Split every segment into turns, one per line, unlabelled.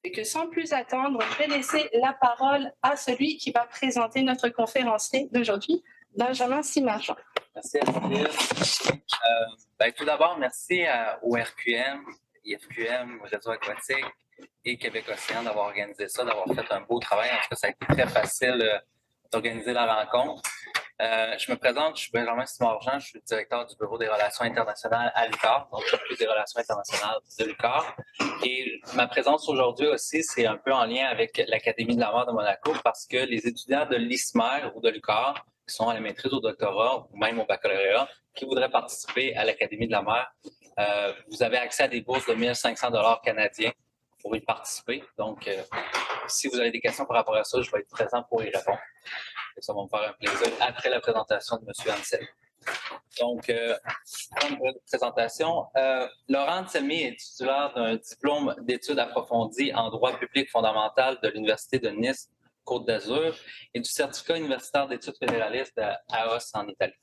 Et que sans plus attendre, je vais laisser la parole à celui qui va présenter notre conférencier d'aujourd'hui, Benjamin Simarjean.
Merci, Astrid. Tout d'abord, merci au RQM, IFQM, Réseau Aquatique et Québec Océan d'avoir organisé ça, d'avoir fait un beau travail. En tout cas, ça a été très facile d'organiser la rencontre. Je me présente, je suis Benjamin Simarjean, je suis le directeur du Bureau des relations internationales à l'UQAR, donc je m'occupe des relations internationales de l'UQAR. Et ma présence aujourd'hui aussi, c'est un peu en lien avec l'Académie de la mer de Monaco parce que les étudiants de l'ISMER ou de l'UQAR, qui sont à la maîtrise, au doctorat ou même au baccalauréat, qui voudraient participer à l'Académie de la mer, vous avez accès à des bourses de 1 500 $ canadiens pour y participer. Donc, si vous avez des questions par rapport à ça, je vais être présent pour y répondre. Et ça va me faire un plaisir après la présentation de M. Anselmi. Donc, comme présentation, Laurent Anselmi est titulaire d'un diplôme d'études approfondies en droit public fondamental de l'Université de Nice, Côte d'Azur, et du certificat universitaire d'études fédéralistes à AOS en Italie.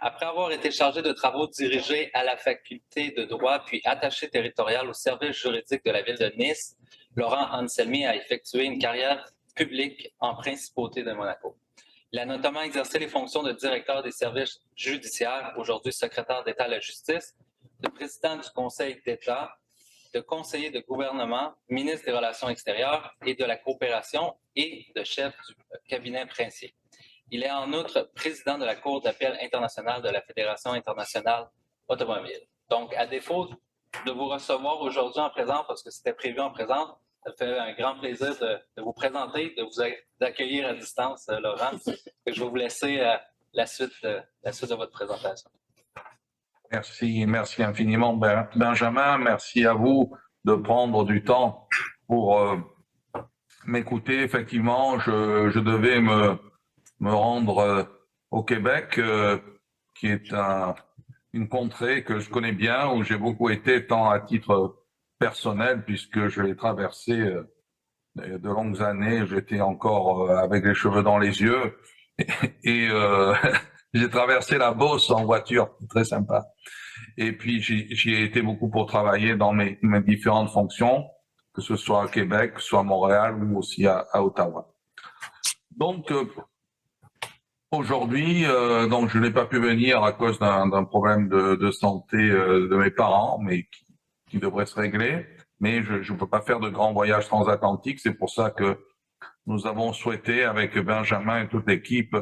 Après avoir été chargé de travaux dirigés à la faculté de droit, puis attaché territorial au service juridique de la ville de Nice, Laurent Anselmi a effectué une carrière publique en principauté de Monaco. Il a notamment exercé les fonctions de directeur des services judiciaires, aujourd'hui secrétaire d'État à la justice, de président du Conseil d'État, de conseiller de gouvernement, ministre des Relations extérieures et de la coopération et de chef du cabinet princier. Il est en outre président de la Cour d'appel internationale de la Fédération internationale automobile. Donc, à défaut de vous recevoir aujourd'hui en présent, parce que c'était prévu en présent, ça fait un grand plaisir de vous présenter, de vous accueillir à distance, Laurent. Je vais vous laisser la suite de votre présentation.
Merci infiniment, Benjamin. Merci à vous de prendre du temps pour m'écouter. Effectivement, je devais me rendre au Québec, qui est une contrée que je connais bien, où j'ai beaucoup été, tant à titre personnel, puisque je l'ai traversé de longues années. J'étais encore avec les cheveux dans les yeux et j'ai traversé la Beauce en voiture, très sympa. Et puis j'y ai été beaucoup pour travailler dans mes différentes fonctions, que ce soit à Québec, soit à Montréal ou aussi à Ottawa. Donc aujourd'hui, donc je n'ai pas pu venir à cause d'un problème de santé de mes parents, mais qui devrait se régler. Mais je ne peux pas faire de grands voyages transatlantiques. C'est pour ça que nous avons souhaité, avec Benjamin et toute l'équipe,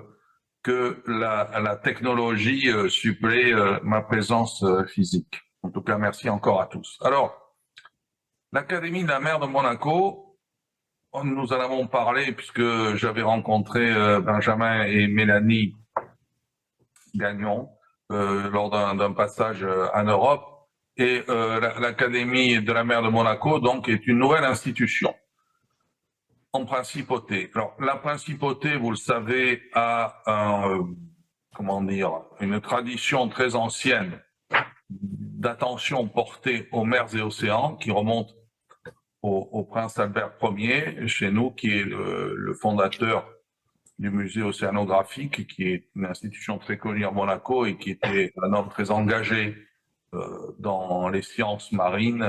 que la technologie supplée ma présence physique. En tout cas, merci encore à tous. Alors, l'Académie de la mer de Monaco, nous en avons parlé puisque j'avais rencontré Benjamin et Mélanie Gagnon lors d'un passage en Europe. Et l'Académie de la mer de Monaco, donc, est une nouvelle institution en principauté. Alors, la principauté, vous le savez, a une tradition très ancienne d'attention portée aux mers et océans, qui remonte au prince Albert Ier, chez nous, qui est le fondateur du musée océanographique, qui est une institution très connue à Monaco et qui était un homme très engagé dans les sciences marines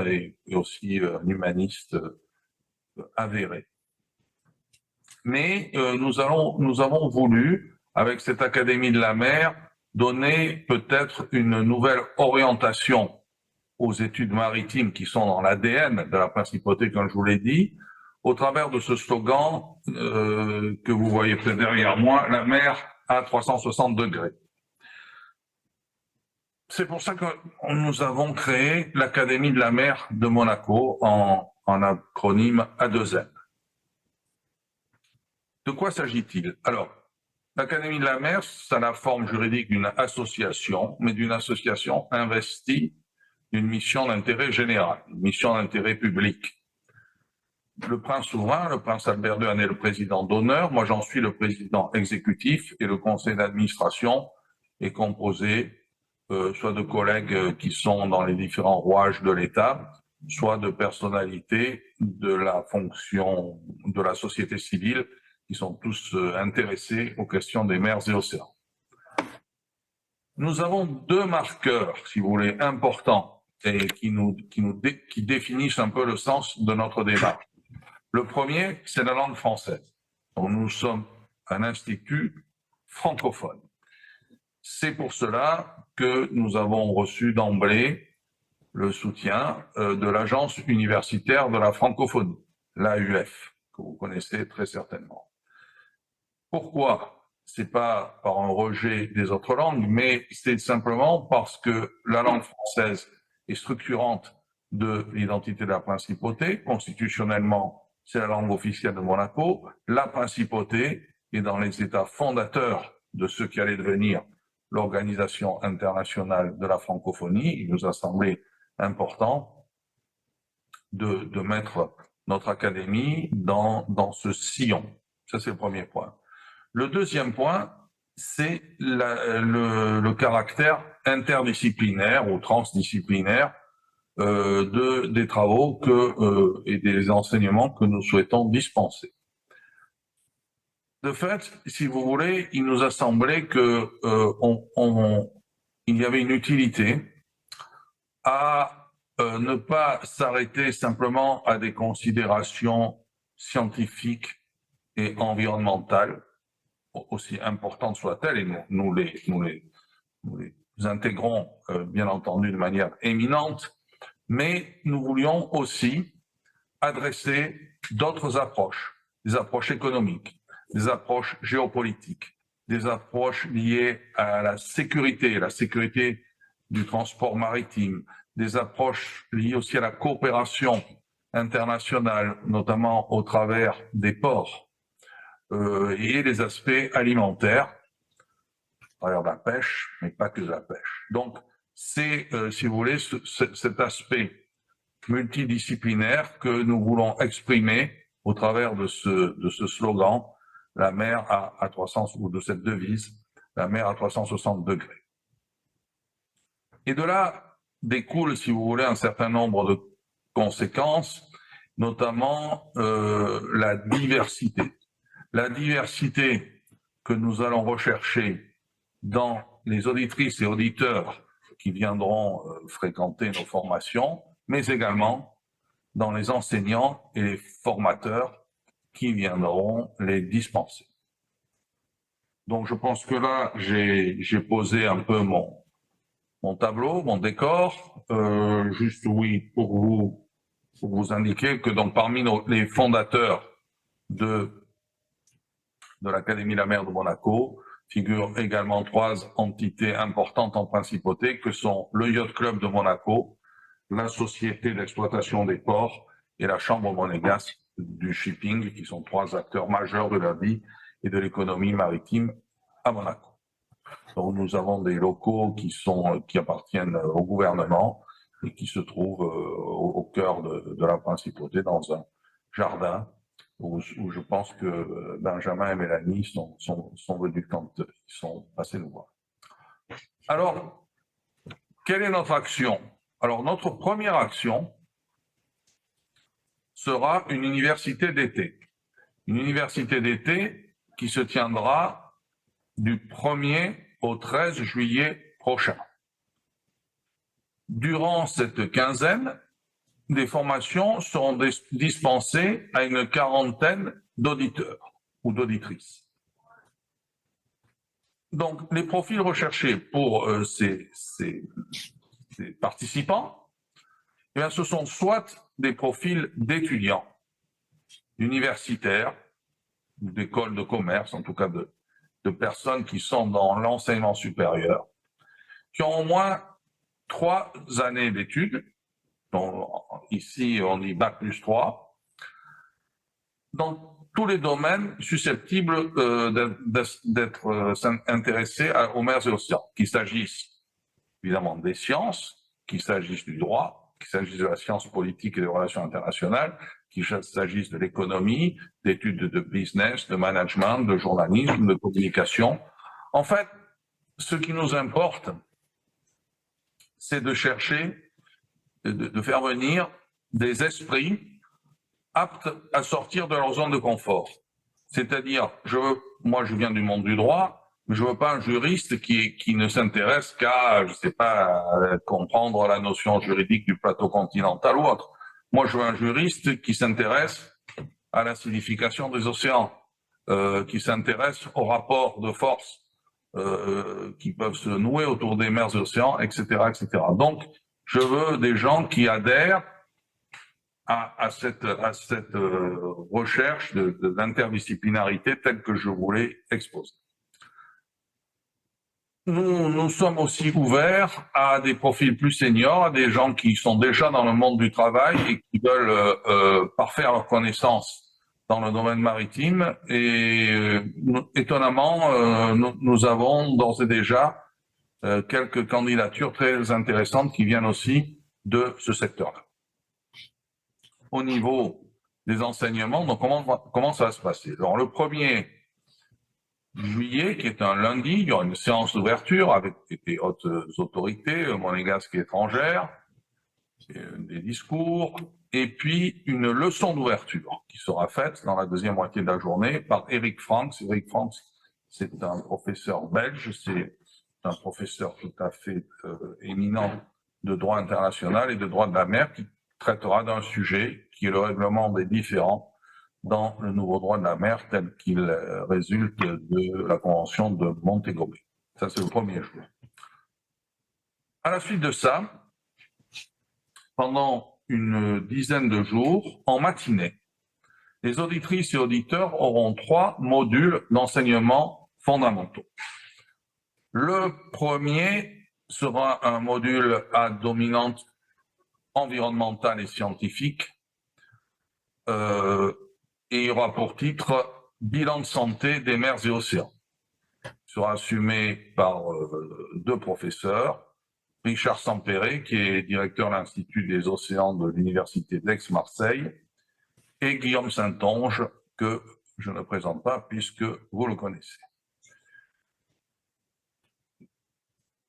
et aussi un humaniste avéré. Mais nous avons voulu, avec cette Académie de la mer, donner peut-être une nouvelle orientation aux études maritimes qui sont dans l'ADN de la principauté, comme je vous l'ai dit, au travers de ce slogan que vous voyez peut-être derrière moi, la mer à 360 degrés. C'est pour ça que nous avons créé l'Académie de la mer de Monaco en acronyme A2M. De quoi s'agit-il? Alors, l'Académie de la mer, ça a la forme juridique d'une association, mais d'une association investie d'une mission d'intérêt général, une mission d'intérêt public. Le prince souverain, le prince Albert II en est le président d'honneur, moi j'en suis le président exécutif et le conseil d'administration est composé soit de collègues qui sont dans les différents rouages de l'État, soit de personnalités de la fonction de la société civile qui sont tous intéressés aux questions des mers et océans. Nous avons deux marqueurs, si vous voulez, importants et qui définissent un peu le sens de notre démarche. Le premier, c'est la langue française. Donc, nous sommes un institut francophone. C'est pour cela que nous avons reçu d'emblée le soutien de l'Agence universitaire de la francophonie, l'AUF, que vous connaissez très certainement. Pourquoi? C'est pas par un rejet des autres langues, mais c'est simplement parce que la langue française est structurante de l'identité de la principauté. Constitutionnellement, c'est la langue officielle de Monaco. La principauté est dans les états fondateurs de ce qui allait devenir l'Organisation internationale de la francophonie. Il nous a semblé important de mettre notre académie dans ce sillon. Ça, c'est le premier point. Le deuxième point, c'est le caractère interdisciplinaire ou transdisciplinaire des travaux et des enseignements que nous souhaitons dispenser. De fait, si vous voulez, il nous a semblé que il y avait une utilité à ne pas s'arrêter simplement à des considérations scientifiques et environnementales, aussi importantes soient-elles, et nous les intégrons bien entendu de manière éminente, mais nous voulions aussi adresser d'autres approches, des approches économiques, des approches géopolitiques, des approches liées à la sécurité du transport maritime, des approches liées aussi à la coopération internationale, notamment au travers des ports, et les aspects alimentaires, à travers de la pêche, mais pas que de la pêche. Donc, c'est, si vous voulez, cet aspect multidisciplinaire que nous voulons exprimer au travers de ce slogan, la mer à 300, ou de cette devise, la mer à 360 degrés. Et de là découle, si vous voulez, un certain nombre de conséquences, notamment la diversité. La diversité que nous allons rechercher dans les auditrices et auditeurs qui viendront fréquenter nos formations, mais également dans les enseignants et les formateurs qui viendront les dispenser. Donc je pense que là, j'ai posé un peu mon tableau, mon décor, juste oui, pour vous indiquer que donc parmi les fondateurs de l'Académie La Mer de Monaco figurent également 3 entités importantes en principauté que sont le Yacht Club de Monaco, la Société d'exploitation des ports et la Chambre monégasque du shipping, qui sont 3 acteurs majeurs de la vie et de l'économie maritime à Monaco. Donc nous avons des locaux qui appartiennent au gouvernement et qui se trouvent au cœur de la principauté, dans un jardin où je pense que Benjamin et Mélanie sont venus quand ils sont passés nous voir. Alors, quelle est notre action? Alors, notre première action sera une université d'été. Une université d'été qui se tiendra du 1er au 13 juillet prochain. Durant cette quinzaine, des formations seront dispensées à une quarantaine d'auditeurs ou d'auditrices. Donc, les profils recherchés pour ces participants, eh bien, ce sont soit des profils d'étudiants, universitaires, d'écoles de commerce, en tout cas de personnes qui sont dans l'enseignement supérieur, qui ont au moins 3 années d'études. Donc, ici, on dit Bac plus 3, dans tous les domaines susceptibles d'être intéressés aux mers et océans, qu'il s'agisse évidemment des sciences, qu'il s'agisse du droit, qu'il s'agisse de la science politique et des relations internationales, qu'il s'agisse de l'économie, d'études de business, de management, de journalisme, de communication. En fait, ce qui nous importe, c'est de chercher, de faire venir des esprits aptes à sortir de leur zone de confort. C'est-à-dire, moi je viens du monde du droit, mais je veux pas un juriste qui ne s'intéresse qu'à, je sais pas, comprendre la notion juridique du plateau continental ou autre. Moi je veux un juriste qui s'intéresse à l'acidification des océans, qui s'intéresse aux rapports de force qui peuvent se nouer autour des mers et océans, etc., etc. Donc, je veux des gens qui adhèrent à cette recherche d'interdisciplinarité telle que je voulais exposer. Nous sommes aussi ouverts à des profils plus seniors, à des gens qui sont déjà dans le monde du travail et qui veulent parfaire leurs connaissances dans le domaine maritime. Et étonnamment, nous avons d'ores et déjà quelques candidatures très intéressantes qui viennent aussi de ce secteur-là. Au niveau des enseignements, donc comment ça va se passer? Alors, le 1er juillet, qui est un lundi, il y aura une séance d'ouverture avec des hautes autorités monégasques et étrangères, des discours, et puis une leçon d'ouverture qui sera faite dans la deuxième moitié de la journée par Eric Franks. Eric Franks, c'est un professeur belge, c'est un professeur tout à fait éminent de droit international et de droit de la mer qui traitera d'un sujet qui est le règlement des différends dans le nouveau droit de la mer tel qu'il résulte de la Convention de Montego Bay. Ça, c'est le 1er juillet. À la suite de ça, pendant une dizaine de jours, en matinée, les auditrices et auditeurs auront 3 modules d'enseignement fondamentaux. Le premier sera un module à dominante environnementale et scientifique, et il aura pour titre « Bilan de santé des mers et océans ». Il sera assumé par 2 professeurs, Richard Sampéré, qui est directeur de l'Institut des océans de l'Université d'Aix-Marseille, et Guillaume Saintonge, que je ne présente pas puisque vous le connaissez.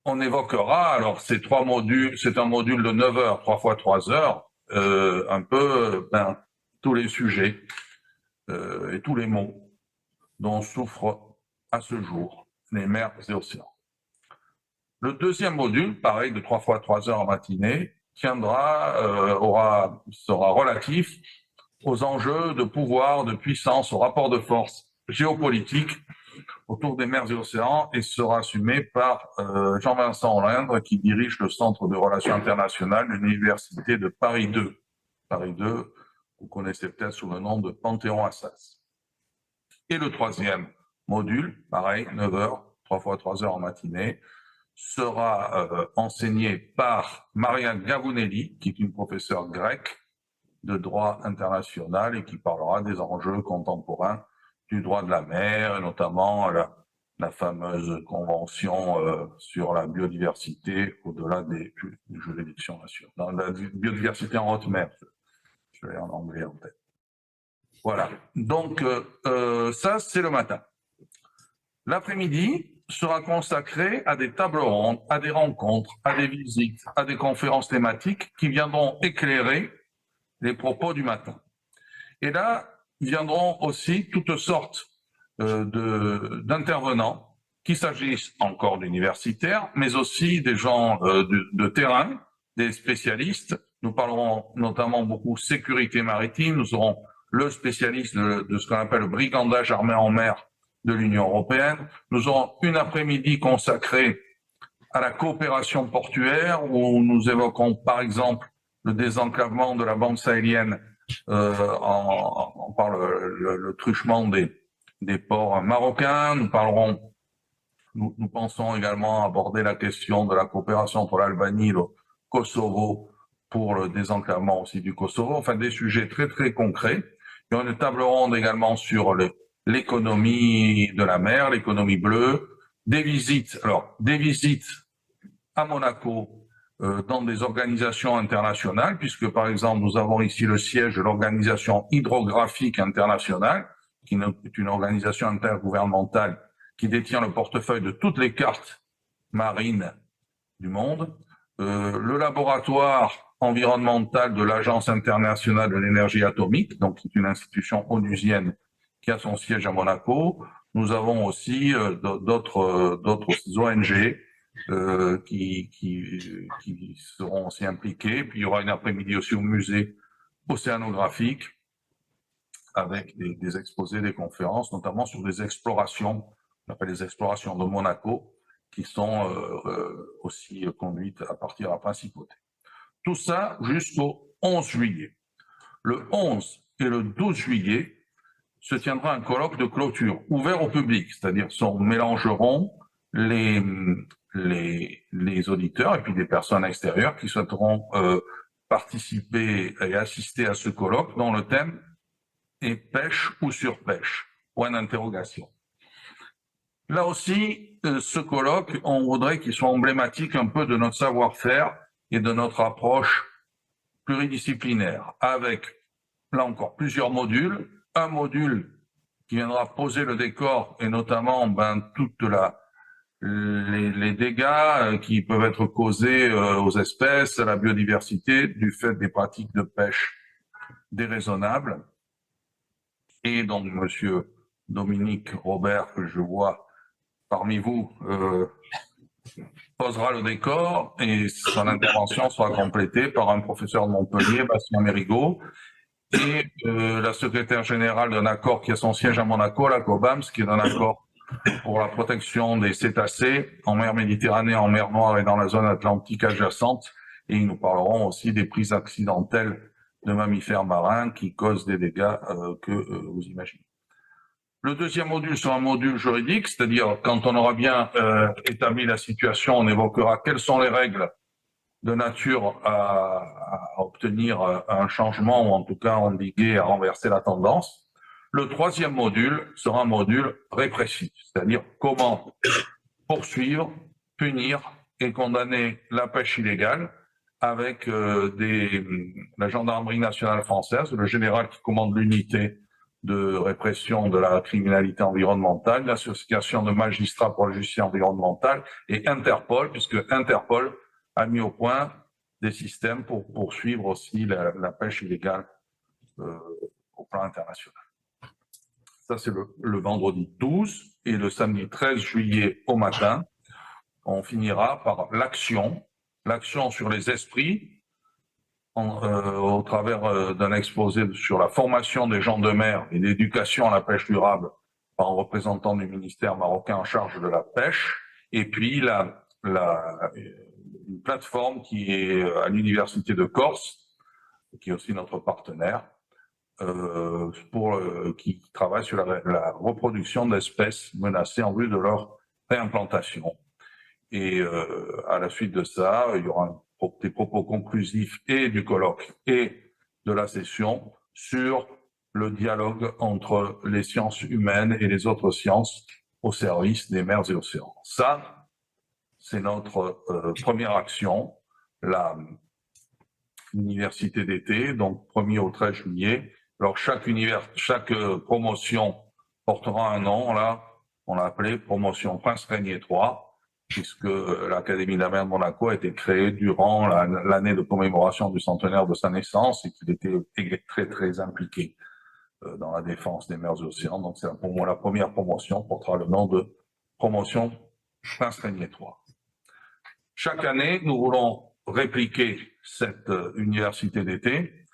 On évoquera, alors ces 3 modules, c'est un module de 9 heures, 3 fois 3 heures, un peu tous les sujets et tous les maux dont souffrent à ce jour les mers et océans. Le deuxième module, pareil, de 3 fois 3 heures en matinée, sera relatif aux enjeux de pouvoir, de puissance, aux rapports de force géopolitiques autour des mers et océans et sera assumé par Jean-Vincent Olindre, qui dirige le Centre de Relations Internationales de l'Université de Paris 2. Paris 2, vous connaissez peut-être sous le nom de Panthéon-Assas. Et le troisième module, pareil, 9 heures, 3 fois 3 heures en matinée, sera enseigné par Maria Gavounelli, qui est une professeure grecque de droit international et qui parlera des enjeux contemporains du droit de la mer, et notamment la fameuse convention sur la biodiversité au-delà des juridictions nationales, la biodiversité en haute mer, je l'ai en anglais en tête. Voilà, donc ça c'est le matin. L'après-midi sera consacré à des tables rondes, à des rencontres, à des visites, à des conférences thématiques qui viendront éclairer les propos du matin. Et là, viendront aussi toutes sortes d'intervenants, qu'il s'agisse encore d'universitaires, mais aussi des gens de terrain, des spécialistes. Nous parlerons notamment beaucoup sécurité maritime. Nous aurons le spécialiste de ce qu'on appelle le brigandage armé en mer de l'Union européenne. Nous aurons une après-midi consacrée à la coopération portuaire, où nous évoquons par exemple le désenclavement de la bande sahélienne par le truchement des ports marocains. Nous pensons également aborder la question de la coopération entre l'Albanie et le Kosovo pour le désenclavement aussi du Kosovo. Enfin, des sujets très très concrets. Il y aura une table ronde également sur l'économie de la mer, l'économie bleue, des visites. Alors, des visites à Monaco dans des organisations internationales, puisque par exemple, nous avons ici le siège de l'Organisation hydrographique internationale, qui est une organisation intergouvernementale qui détient le portefeuille de toutes les cartes marines du monde, le laboratoire environnemental de l'Agence internationale de l'énergie atomique, donc c'est une institution onusienne qui a son siège à Monaco. Nous avons aussi d'autres ONG qui seront aussi impliqués. Puis il y aura une après-midi aussi au musée océanographique avec des exposés, des conférences, notamment sur des explorations, on appelle les explorations de Monaco, qui sont aussi conduites à partir de la principauté. Tout ça jusqu'au 11 juillet. Le 11 et le 12 juillet se tiendra un colloque de clôture ouvert au public, c'est-à-dire s'en mélangeront les auditeurs et puis des personnes extérieures qui souhaiteront participer et assister à ce colloque dont le thème est pêche ou surpêche, point d'interrogation. Là aussi, ce colloque, on voudrait qu'il soit emblématique un peu de notre savoir-faire et de notre approche pluridisciplinaire, avec, là encore, plusieurs modules. Un module qui viendra poser le décor et notamment toutes les dégâts qui peuvent être causés aux espèces, à la biodiversité, du fait des pratiques de pêche déraisonnables. Et donc, Monsieur Dominique Robert, que je vois parmi vous, posera le décor et son intervention sera complétée par un professeur de Montpellier, Bastien Mérigot, et la secrétaire générale d'un accord qui a son siège à Monaco, la COBAMS, qui est un accord pour la protection des cétacés en mer Méditerranée, en mer Noire et dans la zone atlantique adjacente. Et ils nous parleront aussi des prises accidentelles de mammifères marins qui causent des dégâts que vous imaginez. Le deuxième module sera un module juridique, c'est-à-dire quand on aura bien établi la situation, on évoquera quelles sont les règles de nature à obtenir un changement ou en tout cas endiguer, à renverser la tendance. Le troisième module sera un module répressif, c'est-à-dire comment poursuivre, punir et condamner la pêche illégale avec la gendarmerie nationale française, le général qui commande l'unité de répression de la criminalité environnementale, l'association de magistrats pour la justice environnementale et Interpol, puisque Interpol a mis au point des systèmes pour poursuivre aussi la pêche illégale au plan international. Ça, c'est le vendredi 12 et le samedi 13 juillet au matin, on finira par l'action sur les esprits, au travers d'un exposé sur la formation des gens de mer et l'éducation à la pêche durable par un représentant du ministère marocain en charge de la pêche, et puis une plateforme qui est à l'université de Corse, qui est aussi notre partenaire, qui travaille sur la reproduction d'espèces menacées en vue de leur réimplantation. Et à la suite de ça, il y aura des propos conclusifs et du colloque et de la session sur le dialogue entre les sciences humaines et les autres sciences au service des mers et océans. Ça, c'est notre première action, l'université d'été, donc 1er au 13 juillet. Alors chaque promotion portera un nom, là, on l'a appelé promotion Prince Régnier 3, puisque l'Académie de la mer de Monaco a été créée durant l'année de commémoration du centenaire de sa naissance et qu'il était très, très impliqué dans la défense des mers et océans. Donc, pour moi, la première promotion portera le nom de promotion Prince Régnier 3. Chaque année, nous voulons répliquer cette université d'été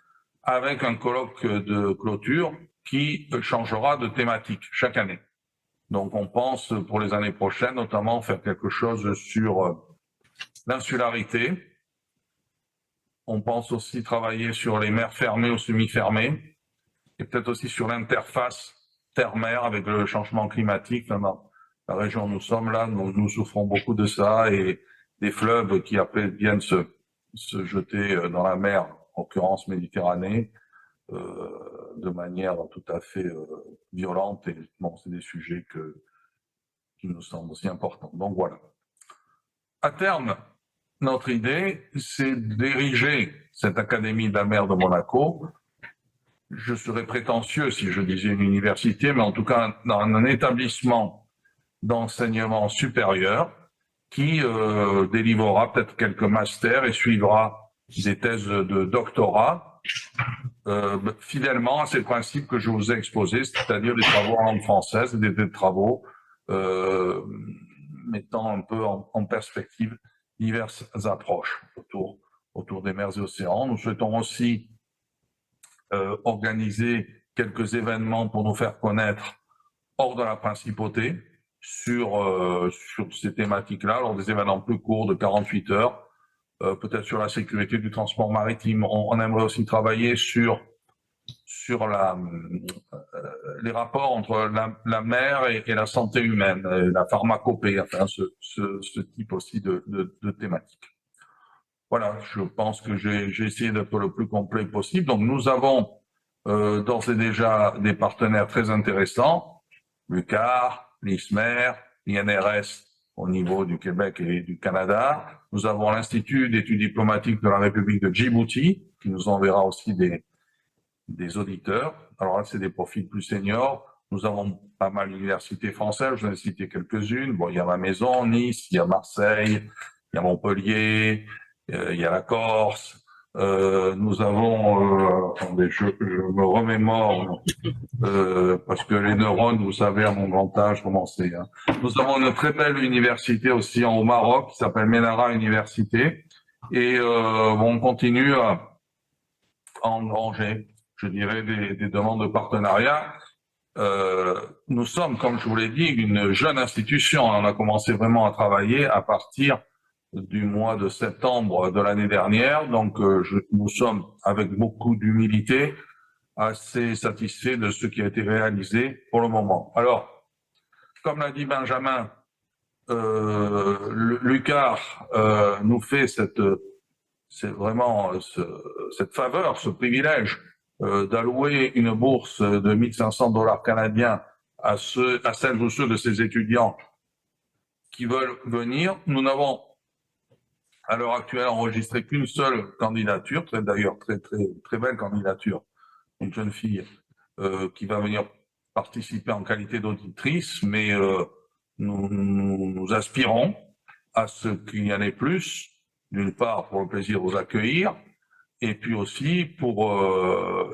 avec un colloque de clôture qui changera de thématique chaque année. Donc, on pense pour les années prochaines, notamment faire quelque chose sur l'insularité. On pense aussi travailler sur les mers fermées ou semi-fermées et peut-être aussi sur l'interface terre-mer avec le changement climatique. Dans la région où nous sommes là, nous souffrons beaucoup de ça et des fleuves qui après viennent se jeter dans la mer, en l'occurrence Méditerranée, de manière tout à fait violente. Et bon, c'est des sujets qui nous semblent aussi importants. Donc voilà. À terme, notre idée, c'est d'ériger cette Académie de la mer de Monaco. Je serais prétentieux si je disais une université, mais en tout cas dans un établissement d'enseignement supérieur qui délivrera peut-être quelques masters et suivra des thèses de doctorat fidèlement à ces principes que je vous ai exposés, c'est-à-dire des travaux en langue française, des travaux mettant un peu en perspective diverses approches autour des mers et océans. Nous souhaitons aussi organiser quelques événements pour nous faire connaître hors de la principauté sur ces thématiques-là, alors des événements plus courts de 48 heures, peut-être sur la sécurité du transport maritime. On aimerait aussi travailler sur les rapports entre la mer et la santé humaine, la pharmacopée, enfin ce type aussi de thématique. Voilà, je pense que j'ai essayé d'être le plus complet possible. Donc nous avons d'ores et déjà des partenaires très intéressants, l'UQAR, l'ISMER, l'INRS au niveau du Québec et du Canada. Nous avons l'Institut d'études diplomatiques de la République de Djibouti, qui nous enverra aussi des auditeurs. Alors là, c'est des profils plus seniors. Nous avons pas mal d'universités françaises, je vais en citer quelques-unes. Bon, il y a ma maison, Nice, il y a Marseille, il y a Montpellier, il y a la Corse. Nous avons, attendez, je me remémore, parce que les neurones, vous savez, à mon grand âge, comment c'est. Hein. Nous avons une très belle université aussi au Maroc, qui s'appelle Menara Université. Et on continue à engranger, je dirais, des demandes de partenariat. Nous sommes, comme je vous l'ai dit, une jeune institution. On a commencé vraiment à travailler à partir du mois de septembre de l'année dernière. Donc, nous sommes, avec beaucoup d'humilité, assez satisfaits de ce qui a été réalisé pour le moment. Alors, comme l'a dit Benjamin, l'UQAR nous fait cette faveur, ce privilège d'allouer une bourse de 1 500 $ canadiens à celles ou ceux de ces étudiants qui veulent venir. Nous n'avons à l'heure actuelle enregistré qu'une seule candidature, d'ailleurs très belle candidature, une jeune fille qui va venir participer en qualité d'auditrice, mais nous aspirons à ce qu'il y en ait plus, d'une part pour le plaisir de vous accueillir, et puis aussi pour,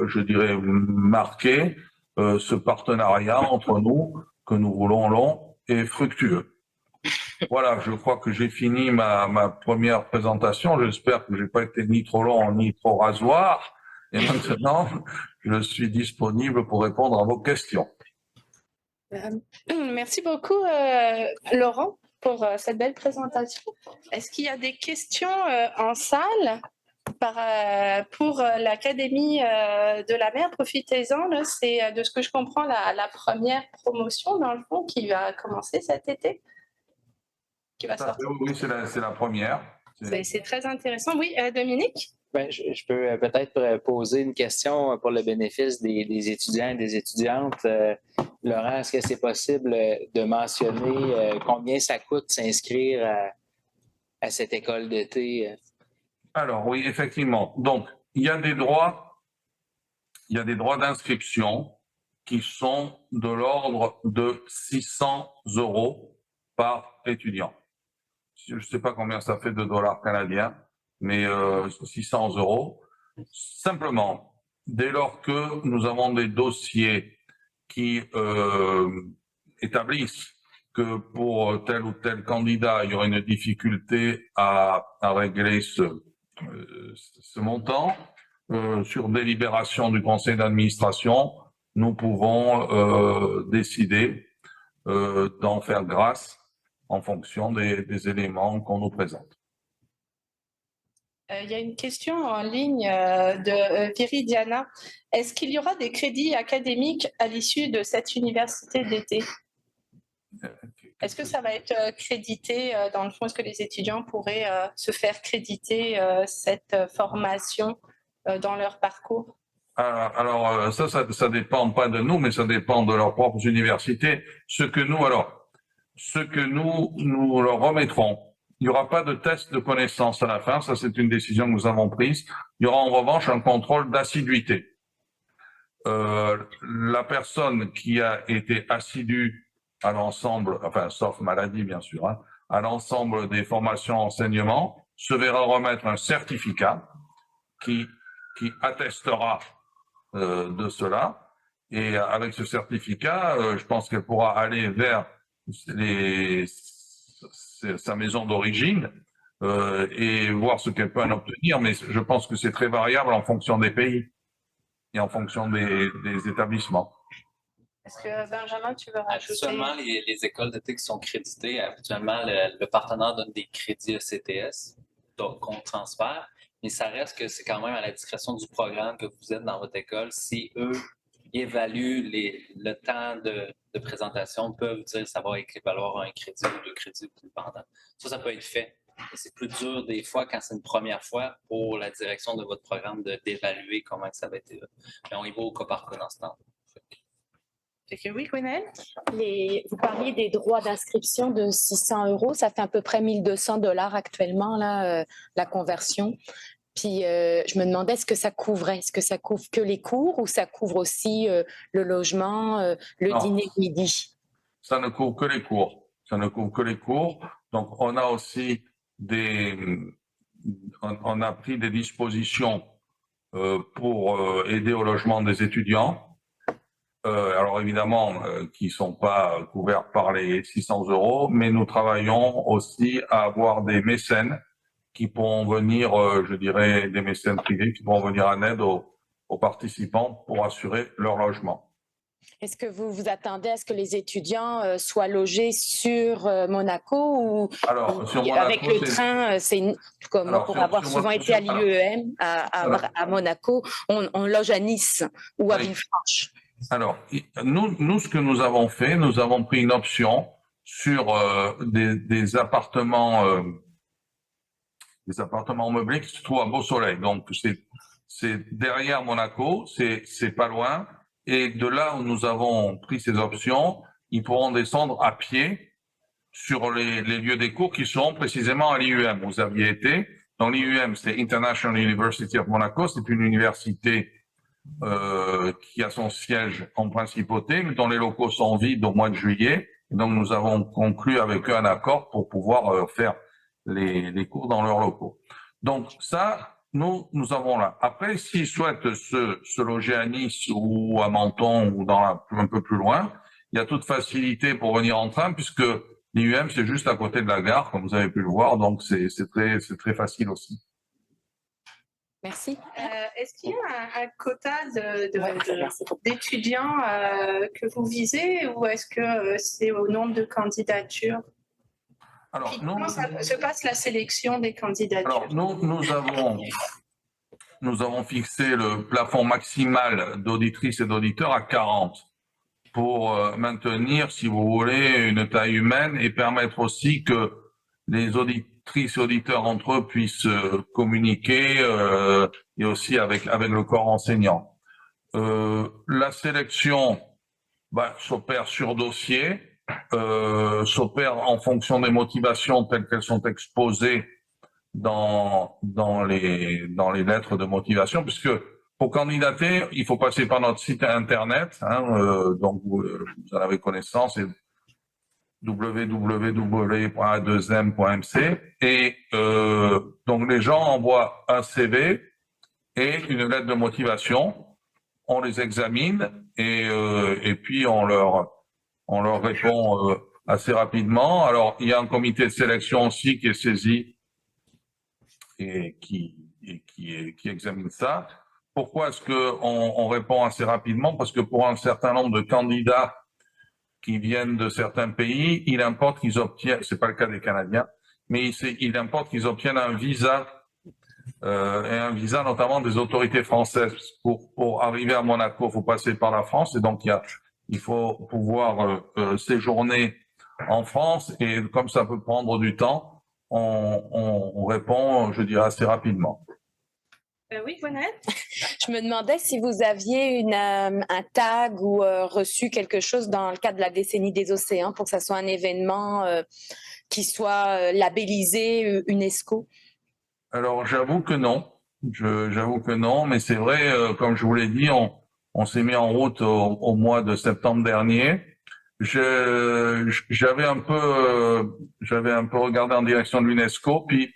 je dirais, marquer ce partenariat entre nous que nous voulons long et fructueux. Voilà, je crois que j'ai fini ma première présentation. J'espère que j'ai pas été ni trop long ni trop rasoir. Et maintenant, je suis disponible pour répondre à vos questions.
Merci beaucoup, Laurent, pour cette belle présentation. Est-ce qu'il y a des questions en salle pour l'Académie de la mer? Profitez-en, c'est de ce que je comprends la première promotion, dans le fond, qui va commencer cet été. Qui va sortir.
Oui, c'est la première.
C'est très intéressant. Oui, Dominique?
Je peux peut-être poser une question pour le bénéfice des étudiants et des étudiantes. Laurent, est-ce que c'est possible de mentionner combien ça coûte s'inscrire à cette école d'été?
Alors oui, effectivement. Donc, il y a des droits d'inscription qui sont de l'ordre de 600 € par étudiant. Je ne sais pas combien ça fait de dollars canadiens, mais 600 €. Simplement, dès lors que nous avons des dossiers qui établissent que pour tel ou tel candidat, il y aurait une difficulté à régler ce montant, sur délibération du conseil d'administration, nous pouvons décider d'en faire grâce en fonction des éléments qu'on nous présente.
Il y a une question en ligne de Viridiana. Est-ce qu'il y aura des crédits académiques à l'issue de cette université d'été? Est-ce que ça va être crédité dans le fond? Est-ce que les étudiants pourraient se faire créditer cette formation dans leur parcours?
Alors ça dépend pas de nous, mais ça dépend de leurs propres universités. Ce que nous leur remettrons. Il n'y aura pas de test de connaissance à la fin, ça c'est une décision que nous avons prise. Il y aura en revanche un contrôle d'assiduité. La personne qui a été assidue à l'ensemble, enfin sauf maladie bien sûr, hein, à l'ensemble des formations enseignement, se verra remettre un certificat qui attestera de cela. Et avec ce certificat, je pense qu'elle pourra aller vers sa maison d'origine et voir ce qu'elle peut en obtenir, mais je pense que c'est très variable en fonction des pays. et en fonction des établissements.
Est-ce que Benjamin, tu veux rajouter?
Habituellement, les écoles d'été qui sont créditées, habituellement, le partenaire donne des crédits ECTS donc qu'on transfère, mais ça reste que c'est quand même à la discrétion du programme que vous êtes dans votre école. Si eux évaluent le temps de présentation, peuvent dire ça va équivaloir à un crédit ou 2 crédits pendant. Ça peut être fait. Mais c'est plus dur des fois quand c'est une première fois pour la direction de votre programme d'évaluer comment ça va être. Mais on y va au cas par cas dans ce temps.
Oui, Gwenaëlle?
Vous parliez des droits d'inscription de 600 €, ça fait à peu près 1 200 $ actuellement, là, la conversion. Puis je me demandais, est-ce que ça couvre que les cours ou ça couvre aussi le logement, le dîner de midi?
Ça ne couvre que les cours. Ça ne couvre que les cours. Donc, on a aussi on a pris des dispositions pour aider au logement des étudiants. Alors évidemment, qui sont pas couverts par les 600 €, mais nous travaillons aussi à avoir des mécènes qui pourront venir, je dirais, des mécènes privés qui pourront venir en aide aux participants pour assurer leur logement.
Est-ce que vous vous attendez à ce que les étudiants soient logés sur Monaco ou
Alors, sur Monaco,
avec le train, comme moi, pour avoir souvent été à l'IEM, à Monaco, on loge à Nice ou à Villefranche.
Alors, nous, ce que nous avons fait, nous avons pris une option sur des appartements meublés qui se trouvent à Beau-Soleil. Donc, c'est derrière Monaco, c'est pas loin. Et de là où nous avons pris ces options, ils pourront descendre à pied sur les lieux des cours qui sont précisément à l'IUM. Vous aviez été. Dans l'IUM, c'est International University of Monaco. C'est une université qui a son siège en principauté, mais dont les locaux sont vides au mois de juillet. Et donc, nous avons conclu avec eux un accord pour pouvoir faire les cours dans leurs locaux. Donc, ça, nous avons là. Après, s'ils souhaitent se loger à Nice ou à Menton ou un peu plus loin, il y a toute facilité pour venir en train puisque l'IUM, c'est juste à côté de la gare, comme vous avez pu le voir. Donc, c'est très facile aussi.
Merci.
Est-ce qu'il y a un quota d'étudiants que vous visez ou est-ce que c'est au nombre de candidatures?
Alors,
comment se passe la sélection des candidatures?
Alors, nous avons fixé le plafond maximal d'auditrices et d'auditeurs à 40 pour maintenir, si vous voulez, une taille humaine et permettre aussi que les auditrices et auditeurs entre eux puissent communiquer et aussi avec le corps enseignant. La sélection s'opère sur dossier, s'opère en fonction des motivations telles qu'elles sont exposées dans les lettres de motivation, puisque pour candidater, il faut passer par notre site internet, donc vous en avez connaissance, c'est www.a2m.mc et donc les gens envoient un CV et une lettre de motivation, on les examine et puis on leur répond assez rapidement. Alors il y a un comité de sélection aussi qui est saisi et qui examine ça. Pourquoi est-ce que on répond assez rapidement? Parce que pour un certain nombre de candidats qui viennent de certains pays, il importe qu'ils obtiennent, c'est pas le cas des Canadiens, mais il importe qu'ils obtiennent un visa, et un visa notamment des autorités françaises. Pour arriver à Monaco, il faut passer par la France, et donc il faut pouvoir séjourner en France, et comme ça peut prendre du temps, on répond, je dirais, assez rapidement.
Oui, Gwenaëlle?
Je me demandais si vous aviez un tag ou reçu quelque chose dans le cadre de la décennie des océans pour que ça soit un événement qui soit labellisé UNESCO.
Alors, j'avoue que non. J'avoue que non, mais c'est vrai, comme je vous l'ai dit, on s'est mis en route au mois de septembre dernier. J'avais un peu regardé en direction de l'UNESCO, puis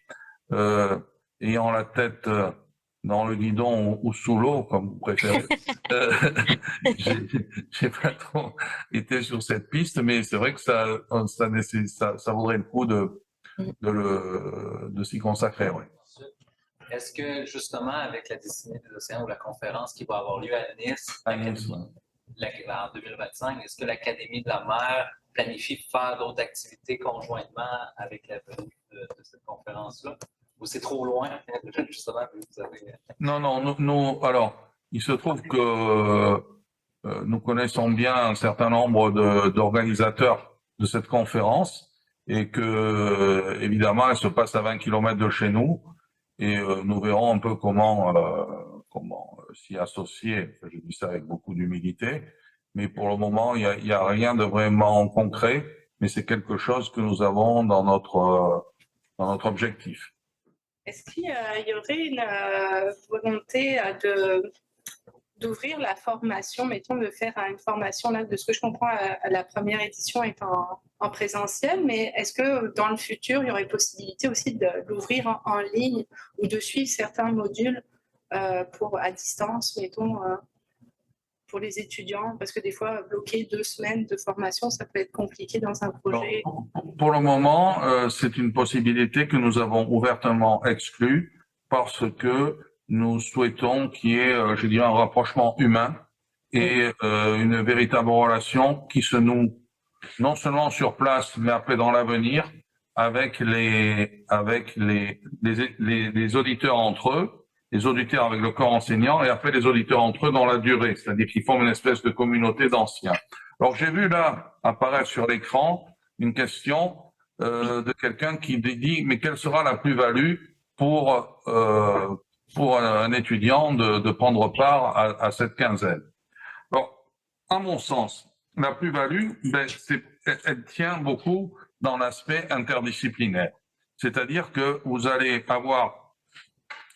ayant la tête dans le guidon ou sous l'eau, comme vous préférez. J'ai pas trop été sur cette piste, mais c'est vrai que ça vaudrait le coup de s'y consacrer, oui.
Est-ce que, justement, avec la Destinée des océans ou la conférence qui va avoir lieu à Nice,
À Nice,
en 2025, est-ce que l'Académie de la mer planifie faire d'autres activités conjointement avec la venue de cette conférence-là? Ou c'est trop loin, justement, que vous avez...
Non, non, alors, il se trouve que nous connaissons bien un certain nombre d'organisateurs de cette conférence et que, évidemment, elle se passe à 20 km de chez nous et nous verrons un peu comment s'y associer. Je dis ça avec beaucoup d'humilité, mais pour le moment, il y a rien de vraiment concret, mais c'est quelque chose que nous avons dans notre objectif.
Est-ce qu'il y aurait une volonté d'ouvrir la formation, mettons de faire une formation, là, de ce que je comprends, la première édition est en présentiel, mais est-ce que dans le futur, il y aurait possibilité aussi de l'ouvrir en ligne ou de suivre certains modules à distance, mettons, pour les étudiants, parce que des fois, bloquer 2 semaines de formation, ça peut être compliqué dans un projet.
Pour le moment, c'est une possibilité que nous avons ouvertement exclue parce que nous souhaitons qu'il y ait, je dirais, un rapprochement humain et une véritable relation qui se noue non seulement sur place, mais après dans l'avenir avec les auditeurs entre eux, les auditeurs avec le corps enseignant et après les auditeurs entre eux dans la durée, c'est-à-dire qu'ils forment une espèce de communauté d'anciens. Alors j'ai vu là apparaître sur l'écran une question de quelqu'un qui dit mais quelle sera la plus-value pour un étudiant de prendre part à cette quinzaine. Alors, à mon sens, la plus-value, elle tient beaucoup dans l'aspect interdisciplinaire. C'est-à-dire que vous allez avoir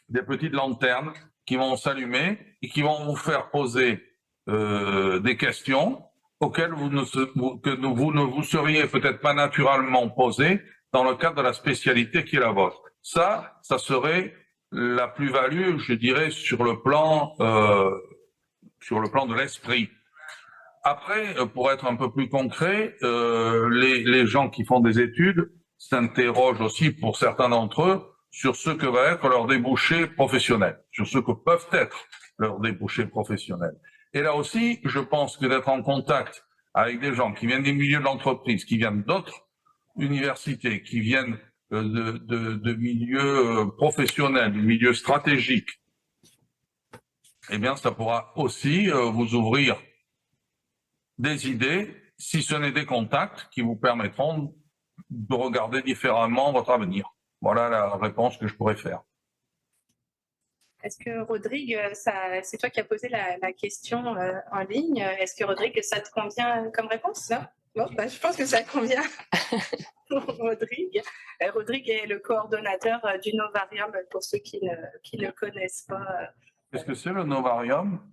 des petites lanternes qui vont s'allumer et qui vont vous faire poser des questions auxquelles vous ne vous seriez peut-être pas naturellement posé dans le cadre de la spécialité qui est la vôtre. Ça serait la plus-value, je dirais, sur le plan de l'esprit. Après, pour être un peu plus concret, les gens qui font des études s'interrogent aussi, pour certains d'entre eux, sur ce que va être leur débouché professionnel, sur ce que peuvent être leurs débouchés professionnels. Et là aussi, je pense que d'être en contact avec des gens qui viennent des milieux de l'entreprise, qui viennent d'autres universités, qui viennent de milieux professionnels, de milieux stratégiques, eh bien, ça pourra aussi vous ouvrir des idées, si ce n'est des contacts qui vous permettront de regarder différemment votre avenir. Voilà la réponse que je pourrais faire.
Est-ce que Rodrigue, c'est toi qui as posé la question en ligne. Est-ce que Rodrigue, ça te convient comme réponse? Non? Bon, je pense que ça convient pour Rodrigue. Rodrigue est le coordonnateur du Novarium, pour ceux qui ne connaissent pas.
Qu'est-ce que c'est le Novarium?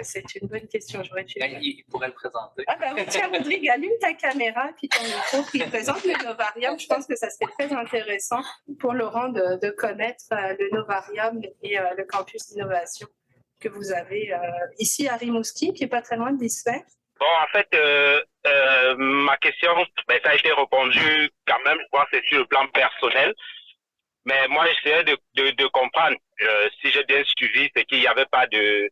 C'est une bonne question, j'aurais dû...
Il pourrait le présenter.
Ah bah oui, tiens, Rodrigue, allume ta caméra puis ton micro qui présente le Novarium. Je pense que ça serait très intéressant pour Laurent de connaître le Novarium et le campus d'innovation que vous avez ici à Rimouski, qui n'est pas très loin de l'ISFER.
Bon, en fait, ma question, ça a été répondu quand même, je crois que c'est sur le plan personnel. Mais moi, j'essayais de comprendre, si j'ai bien suivi, c'est qu'il n'y avait pas de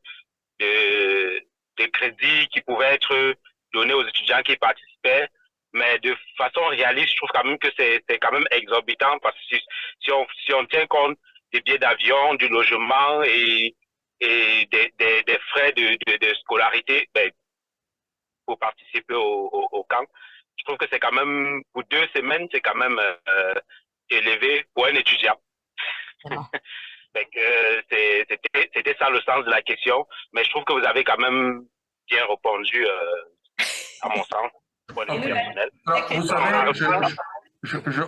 crédits qui pouvaient être donnés aux étudiants qui participaient, mais de façon réaliste, je trouve quand même que c'est quand même exorbitant parce que si on tient compte des billets d'avion, du logement et des frais de scolarité, pour participer au camp, je trouve que c'est quand même, pour 2 semaines, c'est quand même élevé pour un étudiant. Wow. C'était ça le sens de la question, mais je trouve que vous avez quand même bien répondu, à mon sens, pour le personnel.
Vous savez,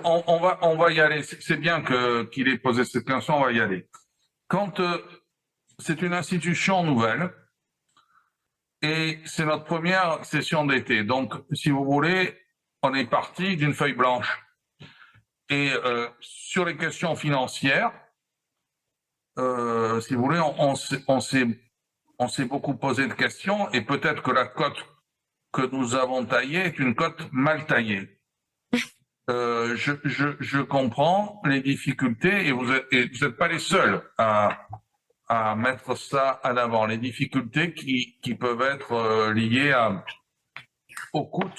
on va y aller. C'est bien qu'il ait posé cette question, on va y aller. Quand c'est une institution nouvelle et c'est notre première session d'été, donc si vous voulez, on est parti d'une feuille blanche. Et sur les questions financières, si vous voulez, on s'est beaucoup posé de questions et peut-être que la cote que nous avons taillée est une cote mal taillée. Je comprends les difficultés et vous êtes pas les seuls à mettre ça en avant. Les difficultés qui peuvent être liées au coût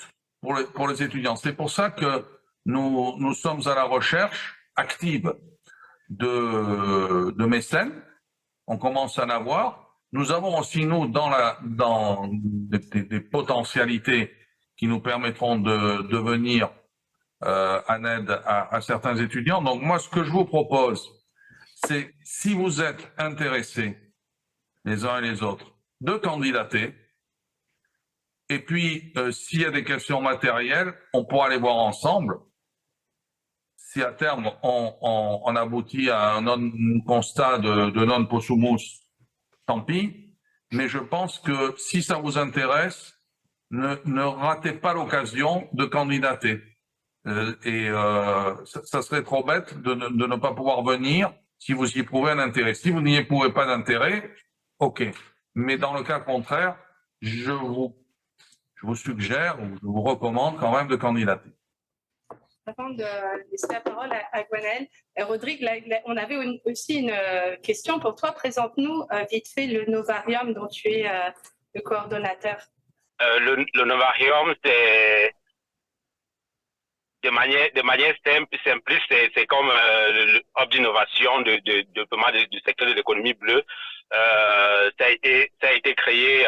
pour les étudiants. C'est pour ça que nous sommes à la recherche active de mécènes. On commence à en avoir. Nous avons aussi, nous, dans des potentialités qui nous permettront de venir en aide à certains étudiants. Donc, moi, ce que je vous propose, c'est, si vous êtes intéressés, les uns et les autres, de candidater. Et puis, s'il y a des questions matérielles, on pourra les voir ensemble. Si à terme, on aboutit à un constat de non-possumus, tant pis. Mais je pense que si ça vous intéresse, ne ratez pas l'occasion de candidater. Ça serait trop bête de ne pas pouvoir venir si vous y éprouvez un intérêt. Si vous n'y éprouvez pas d'intérêt, OK. Mais dans le cas contraire, je vous suggère ou je vous recommande quand même de candidater.
Avant de laisser la parole à Gwenaëlle, Rodrigue, on avait aussi une question pour toi. Présente-nous vite fait le Novarium dont tu es le coordonnateur.
Le Novarium, c'est de manière simpliste, c'est comme le hub d'innovation du secteur de l'économie bleue. Ça a été créé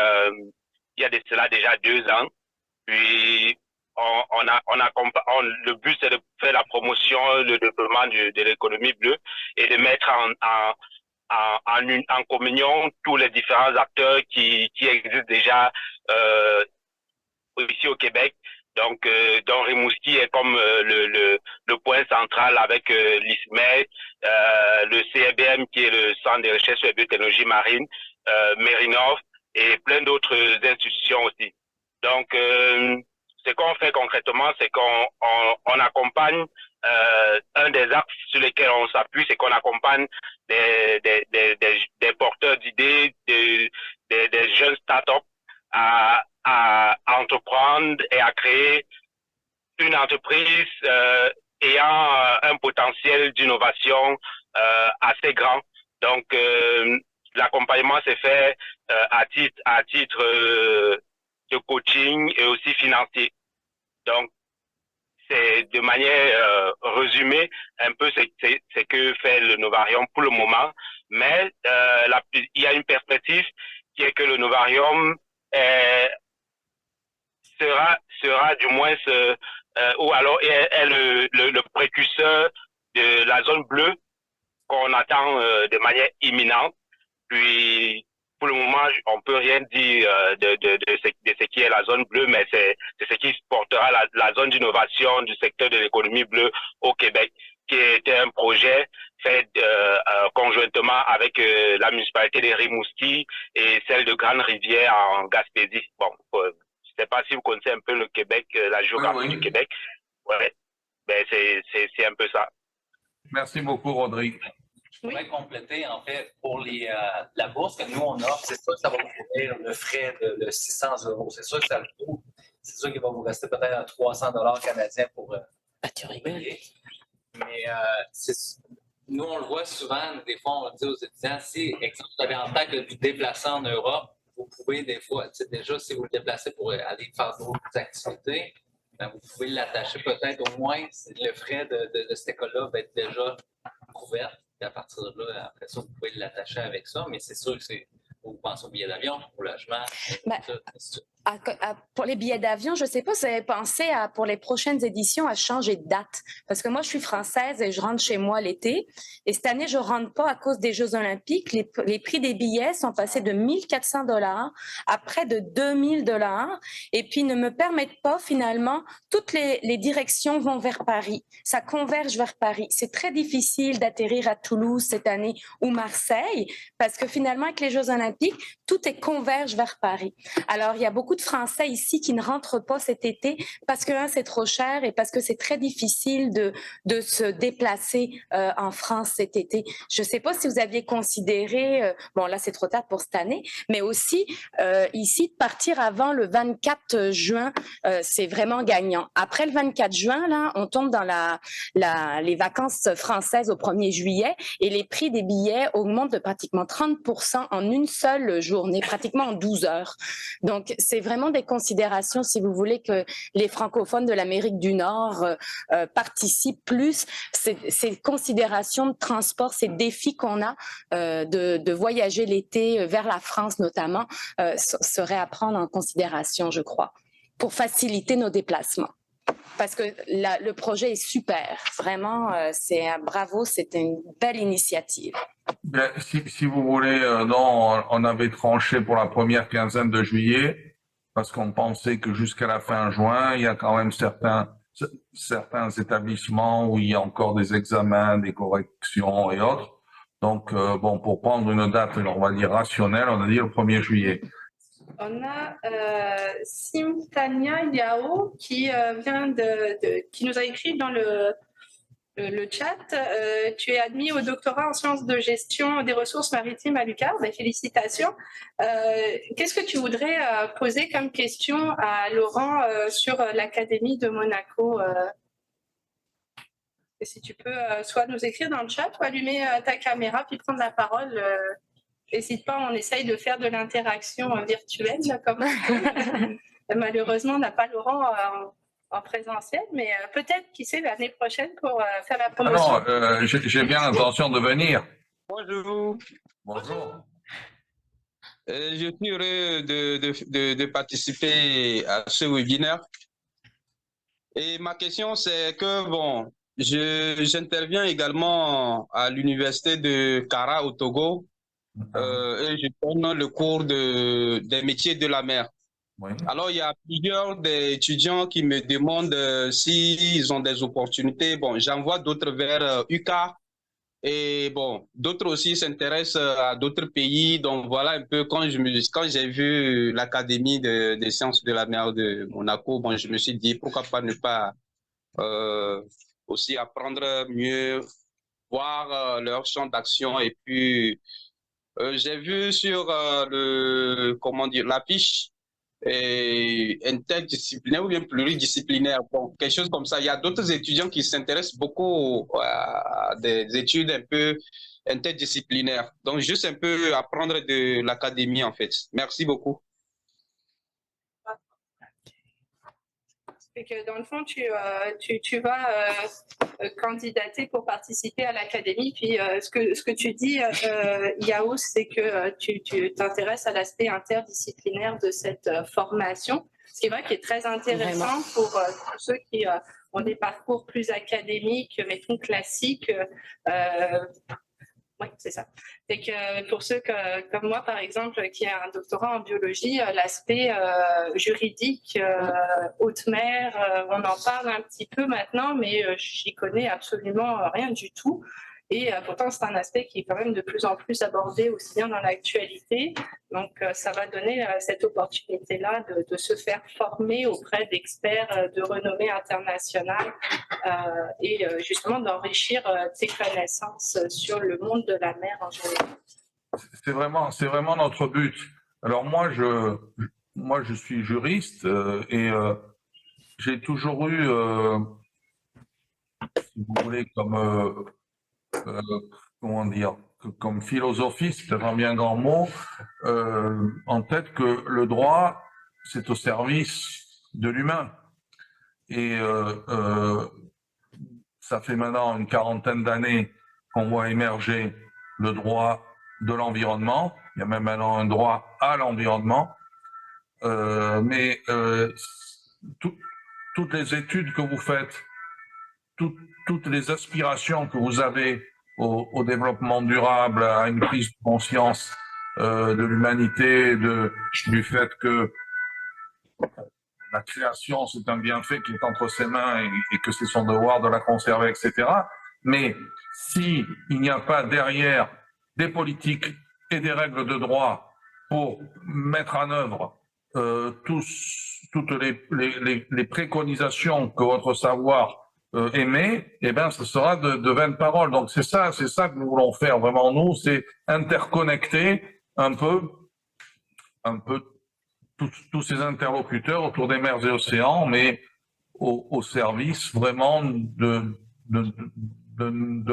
il y a de cela déjà 2 ans. Puis le but, c'est de faire la promotion, le développement de l'économie bleue et de mettre en communion tous les différents acteurs qui existent déjà ici au Québec. Donc, Rimouski est comme le point central avec l'ISME, le CEBM qui est le Centre de recherche sur les biotechnologies marines, Mérinov et plein d'autres institutions aussi. Donc, ce qu'on fait concrètement, c'est qu'on accompagne un des axes sur lesquels on s'appuie, c'est qu'on accompagne des porteurs d'idées, des jeunes startups à entreprendre et à créer une entreprise ayant un potentiel d'innovation assez grand. Donc, l'accompagnement s'est fait à titre de coaching et aussi financier. Donc, c'est de manière résumée un peu ce que fait le Novarium pour le moment, mais il y a une perspective qui est que le Novarium sera du moins ou alors est le précurseur de la zone bleue qu'on attend de manière imminente. Puis pour le moment, on peut rien dire de ce qui est la zone bleue, mais c'est ce qui portera la zone d'innovation du secteur de l'économie bleue au Québec, qui était un projet fait conjointement avec la municipalité de Rimouski et celle de Grande-Rivière en Gaspésie. Bon, je ne sais pas si vous connaissez un peu le Québec, la géographie du Québec. Ouais, ben c'est un peu ça.
Merci beaucoup, Rodrigue.
Je pourrais compléter, en fait, pour la bourse que nous, on offre, c'est sûr que ça va vous couvrir le frais de 600 €. C'est sûr que ça le coûte. C'est sûr qu'il va vous rester peut-être 300 $ canadiens pour payer. Mais nous, on le voit souvent, des fois, on le dit aux étudiants, si, exemple, vous avez en tête de vous déplacer en Europe, vous pouvez des fois, déjà, si vous le déplacez pour aller faire d'autres activités, ben, vous pouvez l'attacher peut-être au moins, le frais de cette école-là va être déjà couvert. Et à partir de là, après ça, vous pouvez l'attacher avec ça, mais c'est sûr que vous pensez au billet d'avion, au logement,
pour les billets d'avion, je ne sais pas si vous avez pensé pour les prochaines éditions à changer de date. Parce que moi, je suis française et je rentre chez moi l'été. Et cette année, je ne rentre pas à cause des Jeux olympiques. Les prix des billets sont passés de 1 400 $ à près de 2 000 $ et puis ne me permettent pas, finalement, toutes les directions vont vers Paris. Ça converge vers Paris. C'est très difficile d'atterrir à Toulouse cette année ou Marseille parce que finalement, avec les Jeux olympiques, olympiques, tout converge vers Paris. Alors, il y a beaucoup de Français ici qui ne rentrent pas cet été parce que, c'est trop cher et parce que c'est très difficile de se déplacer en France cet été. Je ne sais pas si vous aviez considéré, bon là c'est trop tard pour cette année, mais aussi ici de partir avant le 24 juin, c'est vraiment gagnant. Après le 24 juin, là, on tombe dans les vacances françaises au 1er juillet et les prix des billets augmentent de pratiquement 30% en une seule journée, pratiquement en 12 heures. Donc, c'est vraiment des considérations, si vous voulez, que les francophones de l'Amérique du Nord participent plus. Ces considérations de transport, ces défis qu'on a de voyager l'été vers la France notamment, seraient à prendre en considération, je crois, pour faciliter nos déplacements. Parce que le projet est super. Vraiment, bravo, c'est une belle initiative.
Bien, si vous voulez, non, on avait tranché pour la première quinzaine de juillet parce qu'on pensait que jusqu'à la fin juin, il y a quand même certains établissements où il y a encore des examens, des corrections et autres. Donc, bon, pour prendre une date, on va dire rationnelle, on a dit le 1er juillet.
On a Simtania Yao qui qui nous a écrit dans le chat. Tu es admis au doctorat en sciences de gestion des ressources maritimes à l'UQAM. Félicitations. Qu'est-ce que tu voudrais poser comme question à Laurent sur l'Académie de Monaco et si tu peux soit nous écrire dans le chat ou allumer ta caméra puis prendre la parole. N'hésite pas, on essaye de faire de l'interaction virtuelle. Comme malheureusement, on n'a pas Laurent en présentiel, mais peut-être, qui sait, l'année prochaine pour faire la promotion.
Non, j'ai bien l'intention de venir.
Bonjour.
Bonjour.
Je suis heureux de participer à ce webinaire. Et ma question, c'est que, bon, j'interviens également à l'université de Kara au Togo. Et je donne le cours des métiers de la mer.
Oui.
Alors, il y a plusieurs étudiants qui me demandent s'ils ont des opportunités. Bon, j'envoie d'autres vers UQA et bon, d'autres aussi s'intéressent à d'autres pays. Donc, voilà un peu quand j'ai vu l'Académie des sciences de la mer de Monaco, bon, je me suis dit pourquoi pas ne pas aussi apprendre mieux, voir leur champ d'action et puis j'ai vu sur l'affiche interdisciplinaire ou bien pluridisciplinaire, bon, quelque chose comme ça. Il y a d'autres étudiants qui s'intéressent beaucoup à des études un peu interdisciplinaires. Donc, juste un peu apprendre de l'académie, en fait. Merci beaucoup.
C'est que dans le fond, tu vas candidater pour participer à l'académie. Puis ce que tu dis, Yao, c'est que tu t'intéresses à l'aspect interdisciplinaire de cette formation. Ce qui est vrai qui est très intéressant pour ceux qui ont des parcours plus académiques, mettons classiques. Oui, c'est ça. C'est que pour ceux comme moi, par exemple, qui a un doctorat en biologie, l'aspect juridique, haute mer, on en parle un petit peu maintenant, mais j'y connais absolument rien du tout. Et pourtant, c'est un aspect qui est quand même de plus en plus abordé aussi bien dans l'actualité. Donc, ça va donner cette opportunité-là de se faire former auprès d'experts de renommée internationale et justement d'enrichir tes connaissances sur le monde de la mer en général.
C'est vraiment notre but. Alors moi, je suis juriste et j'ai toujours eu, si vous voulez, comment dire, comme philosophie, c'est peut-être un bien grand mot, en tête que le droit, c'est au service de l'humain. Et ça fait maintenant une quarantaine d'années qu'on voit émerger le droit de l'environnement. Il y a même maintenant un droit à l'environnement. Mais toutes les études que vous faites, toutes les aspirations que vous avez au développement durable, à une prise de conscience de l'humanité, du fait que la création, c'est un bienfait qui est entre ses mains et que c'est son devoir de la conserver, etc. Mais s'il n'y a pas derrière des politiques et des règles de droit pour mettre en œuvre toutes les préconisations que votre savoir émet, eh ben, ce sera de vaines paroles. Donc c'est ça que nous voulons faire vraiment nous, c'est interconnecter un peu tous ces interlocuteurs autour des mers et océans, mais au service vraiment de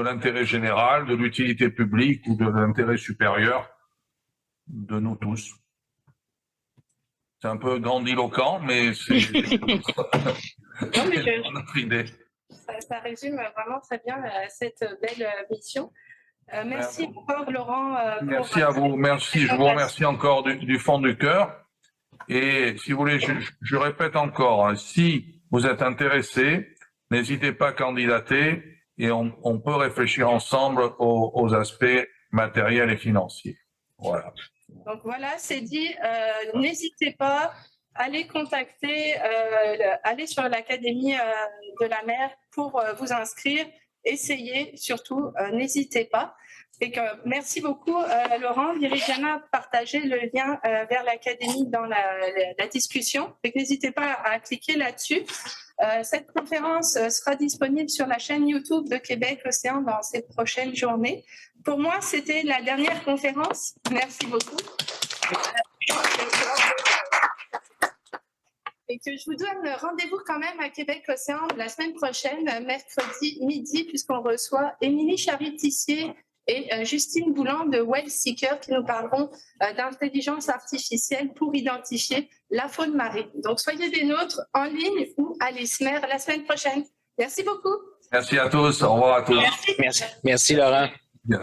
l'intérêt général, de l'utilité publique ou de l'intérêt supérieur de nous tous. C'est un peu grandiloquent, mais c'est notre idée.
Ça résume vraiment très bien cette belle mission. Merci encore, Laurent.
Merci à vous. Merci. Je vous remercie encore du fond du cœur. Et si vous voulez, je répète encore, hein, si vous êtes intéressé, n'hésitez pas à candidater et on peut réfléchir ensemble aux aspects matériels et financiers. Voilà.
Donc voilà, c'est dit. N'hésitez pas, allez contacter, allez sur l'Académie de la mer pour vous inscrire. Essayez surtout, n'hésitez pas. Et merci beaucoup, Laurent. Viridiana a partagé le lien vers l'Académie dans la discussion. N'hésitez pas à cliquer là-dessus. Cette conférence sera disponible sur la chaîne YouTube de Québec Océan dans ces prochaines journées. Pour moi, c'était la dernière conférence. Merci beaucoup. Et que je vous donne rendez-vous quand même à Québec Océan la semaine prochaine, mercredi midi, puisqu'on reçoit Émilie Charry-Tissier et Justine Boulan de Wellseeker qui nous parleront d'intelligence artificielle pour identifier la faune marine. Donc, soyez des nôtres en ligne ou à l'ISMER la semaine prochaine. Merci beaucoup.
Merci à tous. Au revoir à tous.
Merci Laurent.
Bien.